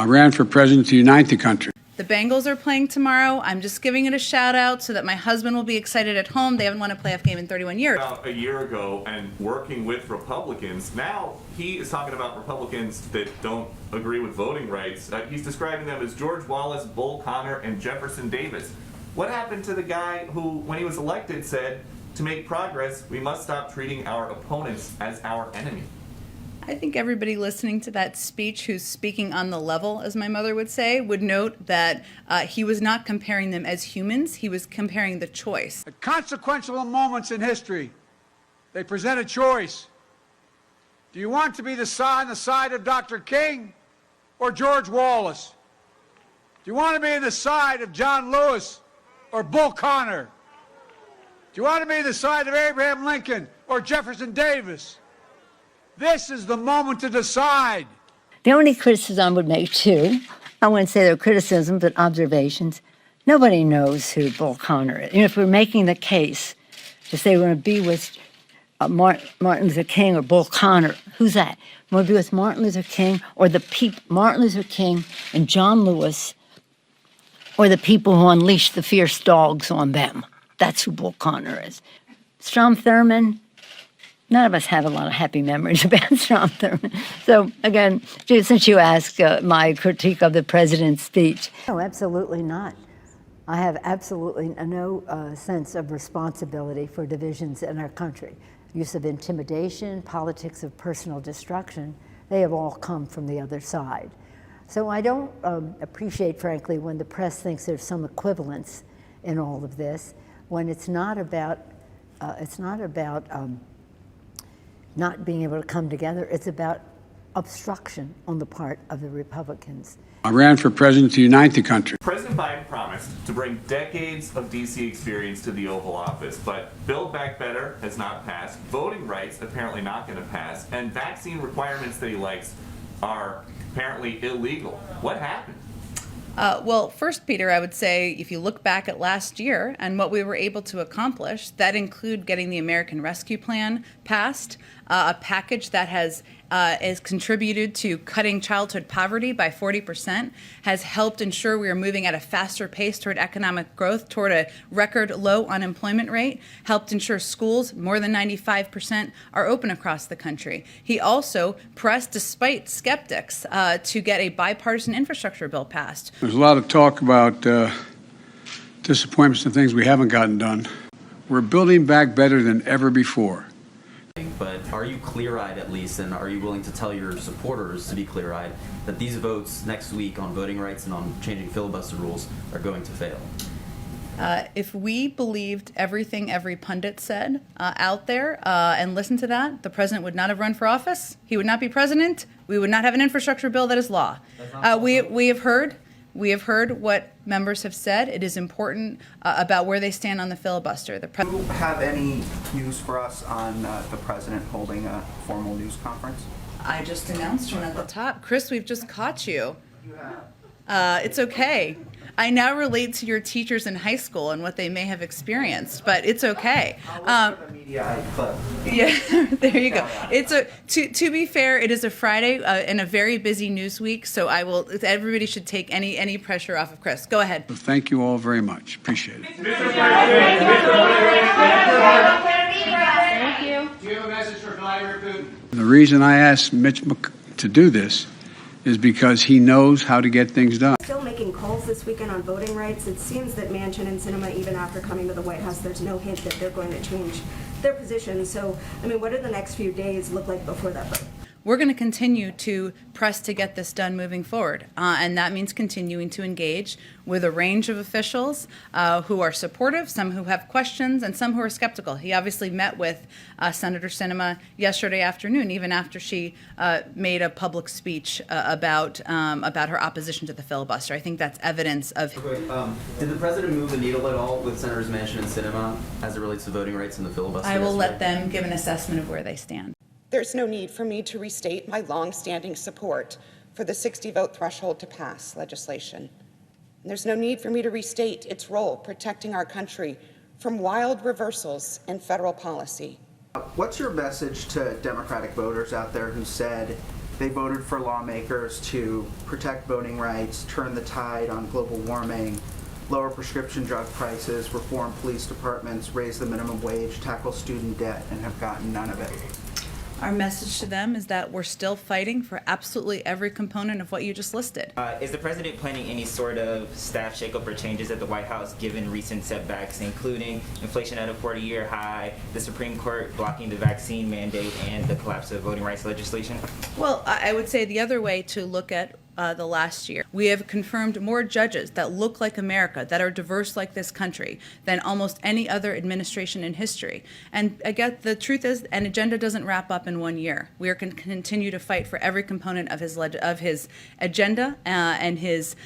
I ran for president to unite the country. The Bengals are playing tomorrow. I'm just giving it a shout out so that my husband will be excited at home. They haven't won a playoff game in 31 years. About a year ago and working with Republicans. Now he is talking about Republicans that don't agree with voting rights. He's describing them as George Wallace, Bull Connor, and Jefferson Davis. What happened to the guy who, when he was elected, said, to make progress, we must stop treating our opponents as our enemy? I think everybody listening to that speech who's speaking on the level, as my mother would say, would note that he was not comparing them as humans. He was comparing the choice. At consequential moments in history, they present a choice. Do you want to be on the side of Dr. King or George Wallace? Do you want to be on the side of John Lewis or Bull Connor? Do you want to be on the side of Abraham Lincoln or Jefferson Davis? This is the moment to decide. The only criticism I would make, too, I wouldn't say they're criticisms, but observations. Nobody knows who Bull Connor is. You know, if we're making the case to say we're going to be with Martin Luther King or Bull Connor, who's that? We're going to be with Martin Luther King or Martin Luther King and John Lewis, or the people who unleashed the fierce dogs on them. That's who Bull Connor is. Strom Thurmond. None of us have a lot of happy memories about Strom Thurmond. So, again, since you asked my critique of the president's speech. No, absolutely not. I have absolutely no sense of responsibility for divisions in our country. Use of intimidation, politics of personal destruction, they have all come from the other side. So I don't appreciate, frankly, when the press thinks there's some equivalence in all of this, when it's not about not being able to come together. It's about obstruction on the part of the Republicans. I ran for president to unite the country. President Biden promised to bring decades of D.C. experience to the Oval Office, but Build Back Better has not passed, voting rights apparently not going to pass, and vaccine requirements that he likes are apparently illegal. What happened? Well, first, Peter, I would say if you look back at last year and what we were able to accomplish, that include getting the American Rescue Plan passed, a package that has contributed to cutting childhood poverty by 40%, has helped ensure we are moving at a faster pace toward economic growth, toward a record low unemployment rate, helped ensure schools, more than 95%, are open across the country. He also pressed, despite skeptics, to get a bipartisan infrastructure bill passed. There's a lot of talk about disappointments and things we haven't gotten done. We're building back better than ever before. But are you clear-eyed at least, and are you willing to tell your supporters to be clear-eyed that these votes next week on voting rights and on changing filibuster rules are going to fail? If we believed everything every pundit said out there and listened to that, the president would not have run for office. He would not be president. We would not have an infrastructure bill that is law. We have heard what members have said. It is important about where they stand on the filibuster. Do you have any news for us on the president holding a formal news conference? I just announced one at the top. Chris, we've just caught you. It's okay. I now relate to your teachers in high school and what they may have experienced, but it's okay. Yeah, there you go. To be fair, it is a Friday and a very busy news week, so everybody should take any pressure off of Chris. Go ahead. Thank you all very much. Appreciate it. Thank you. Do you have a message for Vladimir Putin? The reason I asked Mitch to do this is because he knows how to get things done. Still making calls this weekend on voting rights. It seems that Manchin and Sinema, even after coming to the White House, there's no hint that they're going to change their position. So, I mean, what do the next few days look like before that vote? We're going to continue to press to get this done moving forward. And that means continuing to engage with a range of officials who are supportive, some who have questions, and some who are skeptical. He obviously met with Senator Sinema yesterday afternoon, even after she made a public speech about her opposition to the filibuster. I think that's evidence of... Did the president move the needle at all with Senators Manchin and Sinema as it relates to voting rights and the filibuster? I will let them give an assessment of where they stand. There's no need for me to restate my long-standing support for the 60-vote threshold to pass legislation. And there's no need for me to restate its role protecting our country from wild reversals in federal policy. What's your message to Democratic voters out there who said They voted for lawmakers to protect voting rights, turn the tide on global warming, lower prescription drug prices, reform police departments, raise the minimum wage, tackle student debt, and have gotten none of it. Our message to them is that we're still fighting for absolutely every component of what you just listed. Is the president planning any sort of staff shakeup or changes at the White House given recent setbacks, including inflation at a 40-year high, the Supreme Court blocking the vaccine mandate, and the collapse of voting rights legislation? Well, I would say the other way to look at the last year. We have confirmed more judges that look like America, that are diverse like this country, than almost any other administration in history. And I guess the truth is, an agenda doesn't wrap up in 1 year. We are going to continue to fight for every component of his agenda and his